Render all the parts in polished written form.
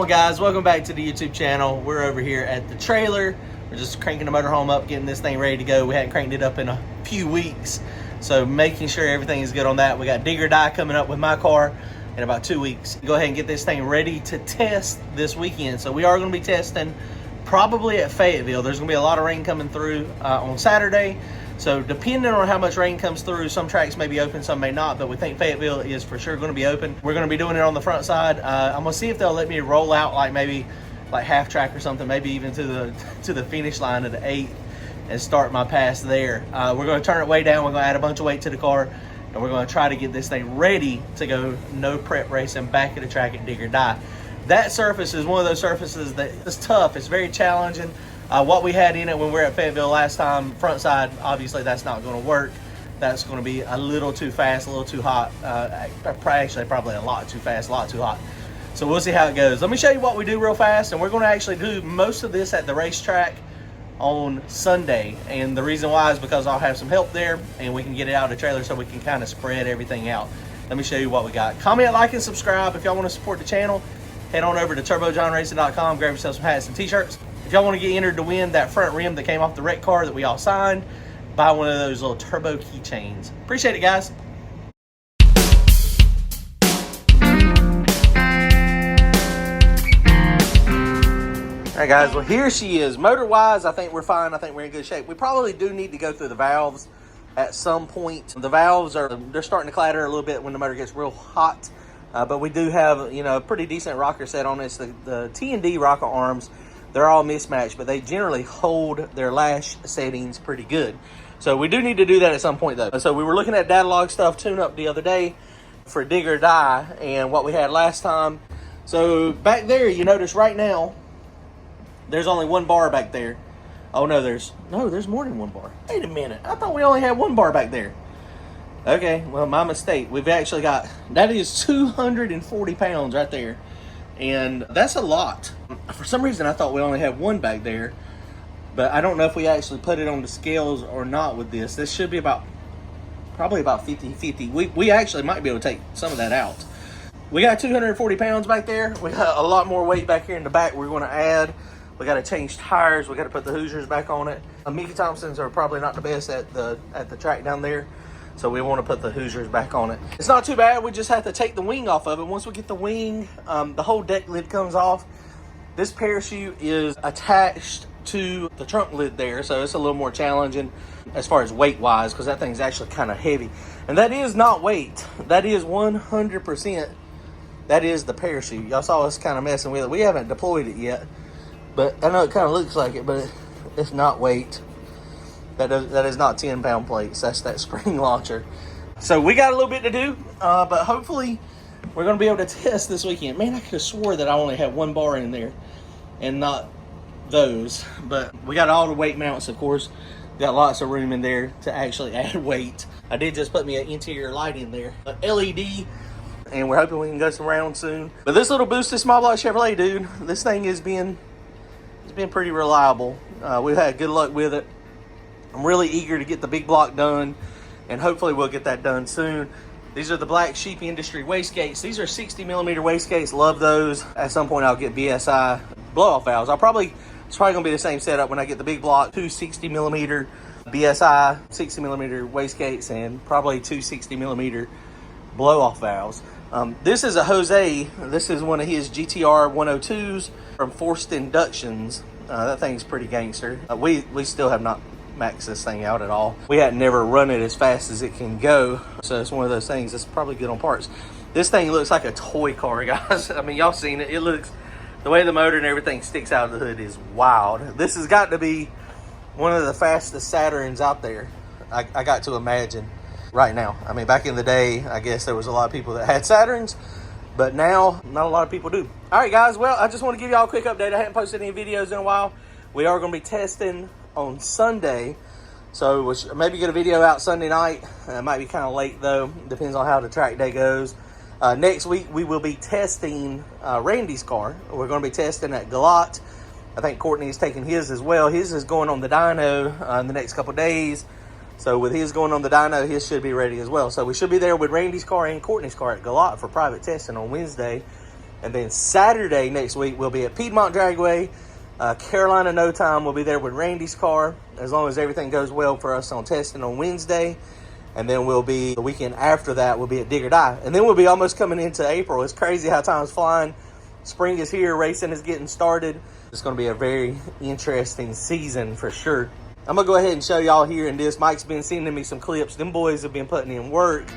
on, guys? Welcome back to the YouTube channel. We're over here at the trailer. We're just cranking the motorhome up, getting this thing ready to go. We hadn't cranked it up in a few weeks, so making sure everything is good on that. We got dig or die coming up with my car in about 2 weeks. Go ahead and get this thing ready to test this weekend. So we are going to be testing probably at Fayetteville. There's going to be a lot of rain coming through on Saturday. So depending on how much rain comes through, some tracks may be open, some may not, but we think Fayetteville is for sure going to be open. We're going to be doing it on the front side. I'm going to see if they'll let me roll out maybe half track or something, maybe even to the finish line of the 8th and start my pass there. We're going to turn it way down. We're going to add a bunch of weight to the car, and we're going to try to get this thing ready to go no prep racing back at the track at dig or die. That surface is one of those surfaces that is tough. It's very challenging. What we had in it when we were at Fayetteville last time, front side, obviously that's not going to work. That's going to be a little too fast, a little too hot. Actually, probably a lot too fast, a lot too hot. So we'll see how it goes. Let me show you what we do real fast, and we're going to actually do most of this at the racetrack on Sunday. And the reason why is because I'll have some help there, and we can get it out of the trailer so we can kind of spread everything out. Let me show you what we got. Comment, like, and subscribe if y'all want to support the channel. Head on over to turbojohnracing.com, grab yourself some hats and t-shirts. If y'all want to get entered to win that front rim that came off the wreck car that we all signed, buy one of those little turbo keychains. Appreciate it, guys. All right, guys, well, here she is. Motor-wise, I think we're fine. I think we're in good shape. We probably do need to go through the valves at some point. The valves they're starting to clatter a little bit when the motor gets real hot. But we do have, a pretty decent rocker set on this. The T&D rocker arms, they're all mismatched, but they generally hold their lash settings pretty good. So we do need to do that at some point, though. So we were looking at data log stuff, tune-up the other day for dig or die and what we had last time. So back there, you notice right now, there's only one bar back there. Oh, no, there's more than one bar. Wait a minute. I thought we only had one bar back there. Okay, well, my mistake. We've actually got, that is 240 pounds right there. And that's a lot. For some reason, I thought we only had one back there. But I don't know if we actually put it on the scales or not with this. This should be probably about 50-50. We actually might be able to take some of that out. We got 240 pounds back there. We got a lot more weight back here in the back we're going to add. We got to change tires. We got to put the Hoosiers back on it. Mickey Thompsons are probably not the best at the track down there. So we want to put the Hoosiers back on it. It's not too bad. We just have to take the wing off of it. Once we get the wing, the whole deck lid comes off. This parachute is attached to the trunk lid there, so it's a little more challenging as far as weight-wise because that thing's actually kind of heavy. And that is not weight. That is 100%. That is the parachute. Y'all saw us kind of messing with it. We haven't deployed it yet, but I know it kind of looks like it, but it's not weight. That is not 10-pound plates. That's that spring launcher. So we got a little bit to do, but hopefully we're going to be able to test this weekend. Man, I could have swore that I only had one bar in there and not those. But we got all the weight mounts, of course. Got lots of room in there to actually add weight. I did just put me an interior light in there, an LED, and we're hoping we can go some rounds soon. But this little boosted small block Chevrolet, dude, this thing has been pretty reliable. We've had good luck with it. I'm really eager to get the big block done, and hopefully we'll get that done soon. These are the Black Sheep Industry wastegates. These are 60mm wastegates. Love those. At some point, I'll get BSI blow-off valves. It's probably going to be the same setup when I get the big block. 2 60mm BSI 60mm wastegates and probably 2 60mm blow-off valves. This is a Jose. This is one of his GTR 102s from Forced Inductions. That thing's pretty gangster. We still have not max this thing out at all. We had never run it as fast as it can go, so it's one of those things that's probably good on parts. This thing looks like a toy car, guys. I mean, y'all seen it. It looks, the way the motor and everything sticks out of the hood is wild. This has got to be one of the fastest Saturns out there, I got to imagine right now. I mean, back in the day, I guess there was a lot of people that had Saturns, but now not a lot of people do. All right, guys, well, I just want to give y'all a quick update. I haven't posted any videos in a while. We are going to be testing on Sunday, so we'll maybe get a video out Sunday night. It might be kind of late though, depends on how the track day goes. Next week we will be testing Randy's car. We're going to be testing at Galot. I think Courtney's taking his as well. His is going on the dyno in the next couple days, so with his going on the dyno, his should be ready as well. So we should be there with Randy's car and Courtney's car at Galot for private testing on Wednesday. And then Saturday next week, we'll be at Piedmont Dragway. Carolina No Time will be there with Randy's car, as long as everything goes well for us on testing on Wednesday. And then we'll be, the weekend after that, we'll be at Dig or Die. And then we'll be almost coming into April. It's crazy how time's flying. Spring is here, racing is getting started. It's going to be a very interesting season for sure. I'm going to go ahead and show y'all here in this. Mike's been sending me some clips. Them boys have been putting in work.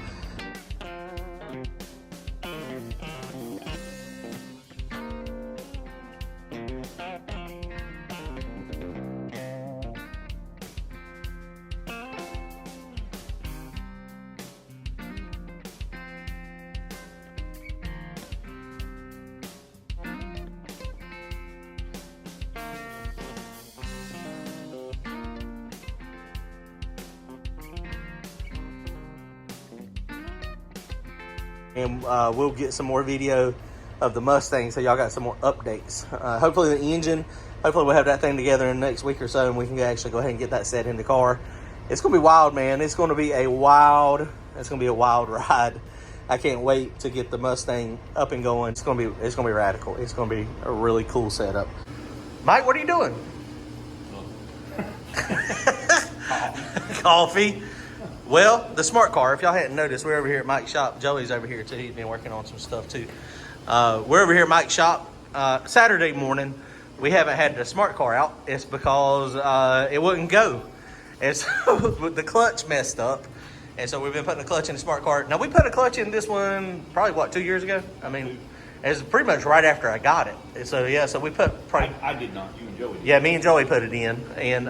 And we'll get some more video of the Mustang, so y'all got some more updates. Hopefully the engine, hopefully we'll have that thing together in the next week or so, and we can actually go ahead and get that set in the car. It's gonna be wild, man. It's gonna be a wild ride. I can't wait to get the Mustang up and going. It's gonna be radical. It's gonna be a really cool setup. Mike, what are you doing? Coffee. Well, the smart car, if y'all hadn't noticed, we're over here at Mike's shop. Joey's over here too. He's been working on some stuff too. We're over here at Mike's shop. Saturday morning, we haven't had the smart car out. It's because it wouldn't go. And so the clutch messed up. And so we've been putting a clutch in the smart car. Now, we put a clutch in this one probably, what, 2 years ago? I mean, it's pretty much right after I got it. And so, yeah, so we put probably... I did not. You and Joey did. Yeah, me and Joey put it in. And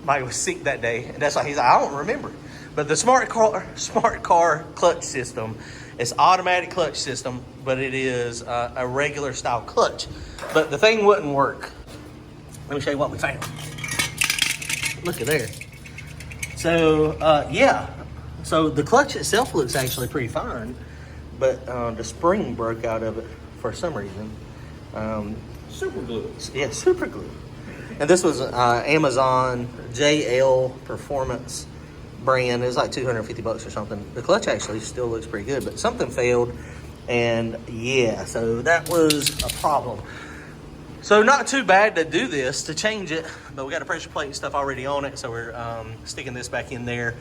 Mike was sick that day. And that's why he's like, I don't remember. But the smart car clutch system, it's automatic clutch system, but it is a regular style clutch. But the thing wouldn't work. Let me show you what we found. Look at there. So, yeah. So the clutch itself looks actually pretty fine, but the spring broke out of it for some reason. Super glue. Yeah, super glue. And this was Amazon JL Performance brand. It was like $250 or something. The clutch actually still looks pretty good, but something failed, and yeah, so that was a problem. So not too bad to do this, to change it, but we got a pressure plate and stuff already on it, so we're sticking this back in there.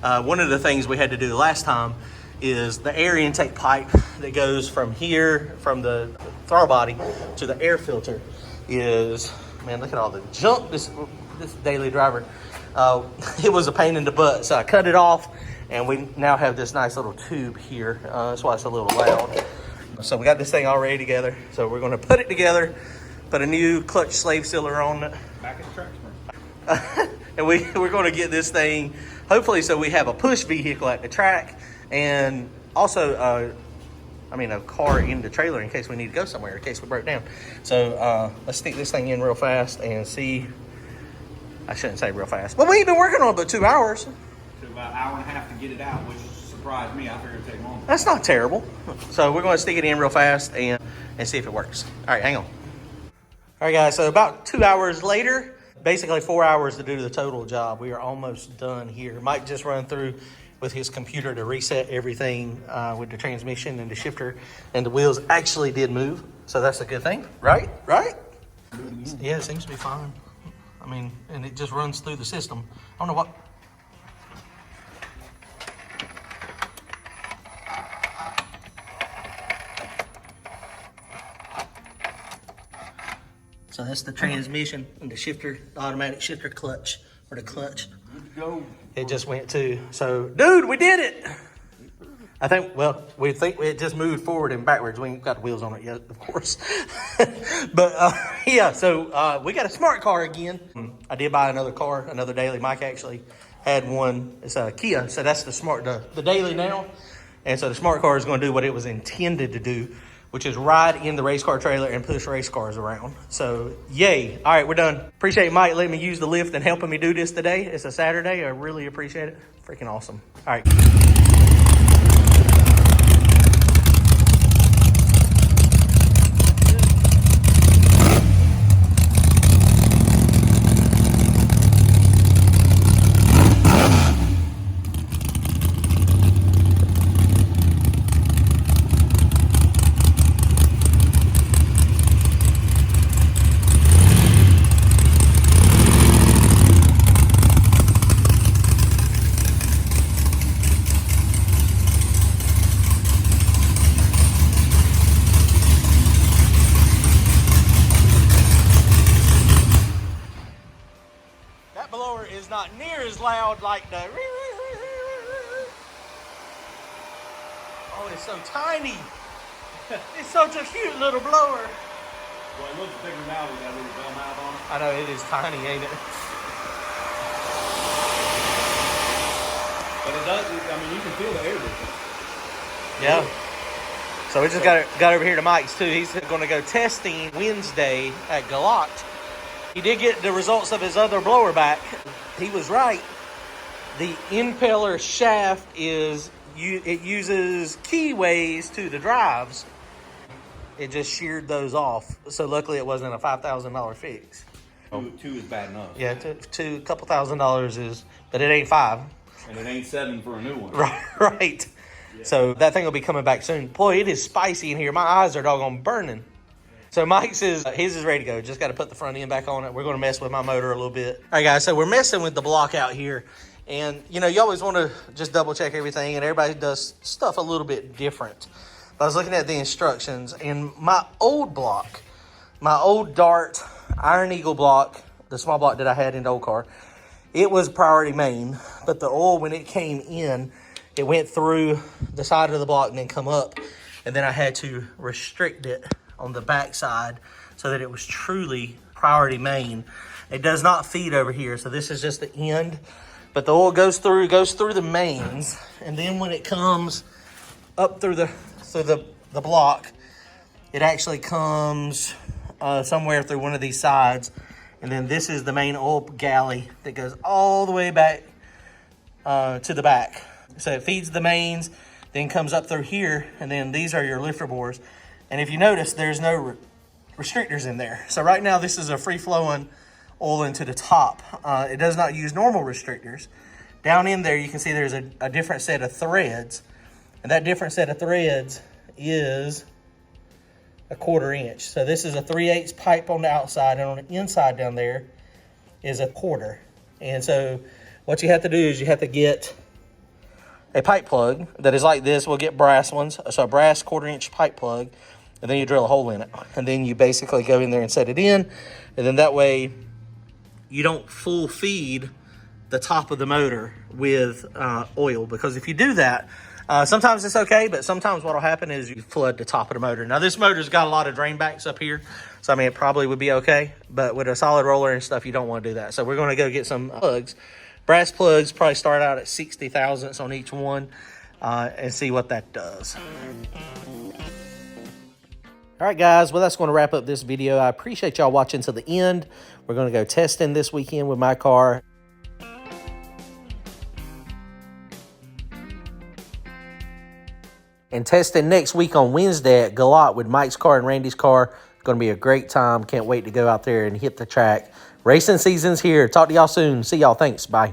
One of the things we had to do last time is the air intake pipe that goes from here, from the throttle body to the air filter is, man, look at all the junk this daily driver. It was a pain in the butt, so I cut it off, and we now have this nice little tube here. That's why it's a little loud. So we got this thing all ready together. So we're going to put it together, put a new clutch slave sealer on it. Back at the track. And we're going to get this thing, hopefully, so we have a push vehicle at the track, and also, a car in the trailer in case we need to go somewhere, in case we broke down. So let's stick this thing in real fast and see. I shouldn't say real fast. Well, we ain't been working on it but 2 hours. Took about an hour and a half to get it out, which surprised me. I figured it'd take longer. That's not terrible. So we're going to stick it in real fast and see if it works. All right, hang on. All right, guys, so about 2 hours later, basically 4 hours to do the total job. We are almost done here. Mike just run through with his computer to reset everything with the transmission and the shifter, and the wheels actually did move. So that's a good thing, right? Right? Yeah, it seems to be fine. I mean, and it just runs through the system. I don't know what. So that's the transmission and the shifter, the automatic shifter clutch, or the clutch. Go. It just went to. So, dude, we did it. I think, well, we think it just moved forward and backwards. We ain't got the wheels on it yet, of course. But, yeah, so we got a smart car again. I did buy another car, another daily. Mike actually had one. It's a Kia, so that's the daily now. And so the smart car is going to do what it was intended to do, which is ride in the race car trailer and push race cars around. So, yay. All right, we're done. Appreciate Mike letting me use the lift and helping me do this today. It's a Saturday. I really appreciate it. Freaking awesome. All right. that blower is not near as loud like the... Oh, it's so tiny. It's such a cute little blower. Well, it looks bigger now with that little bell mouth on it. I know, it is tiny, ain't it? But it does, I mean, you can feel the air difference. Yeah. So we just got over here to Mike's too. He's going to go testing Wednesday at Galat. He did get the results of his other blower back. He was right. The impeller shaft it uses keyways to the drives. It just sheared those off. So luckily it wasn't a $5,000 fix. Two is bad enough. Yeah, a couple $1,000 is, but it ain't $5,000. And it ain't $7,000 for a new one. Right. Yeah. So that thing will be coming back soon. Boy, it is spicy in here. My eyes are doggone burning. So Mike says his is ready to go. Just got to put the front end back on it. We're going to mess with my motor a little bit. All right, guys. So we're messing with the block out here. And, you know, you always want to just double check everything. And everybody does stuff a little bit different. But I was looking at the instructions. And my old block, my old Dart Iron Eagle block, the small block that I had in the old car, it was priority main. But the oil, when it came in, it went through the side of the block and then come up. And then I had to restrict it on the back side so that it was truly priority main. It does not feed over here, so this is just the end. But the oil goes through the mains, and then when it comes up through the block, it actually comes somewhere through one of these sides. And then this is the main oil galley that goes all the way back to the back. So it feeds the mains, then comes up through here, and then these are your lifter bores. And if you notice, there's no restrictors in there. So right now, this is a free-flowing oil into the top. It does not use normal restrictors. Down in there, you can see there's a different set of threads. And that different set of threads is a 1/4 inch. So this is a 3/8 pipe on the outside, and on the inside down there is a 1/4. And so what you have to do is you have to get a pipe plug that is like this. We'll get brass ones. So a brass 1/4 inch pipe plug. And then you drill a hole in it. And then you basically go in there and set it in. And then that way you don't full feed the top of the motor with oil. Because if you do that, sometimes it's okay, but sometimes what will happen is you flood the top of the motor. Now this motor's got a lot of drain backs up here. So I mean, it probably would be okay. But with a solid roller and stuff, you don't want to do that. So we're going to go get some plugs. Brass plugs probably start out at 60 thousandths on each one. And see what that does. All right, guys, well, that's going to wrap up this video. I appreciate y'all watching to the end. We're going to go testing this weekend with my car. And testing next week on Wednesday at Galat with Mike's car and Randy's car. It's going to be a great time. Can't wait to go out there and hit the track. Racing season's here. Talk to y'all soon. See y'all. Thanks. Bye.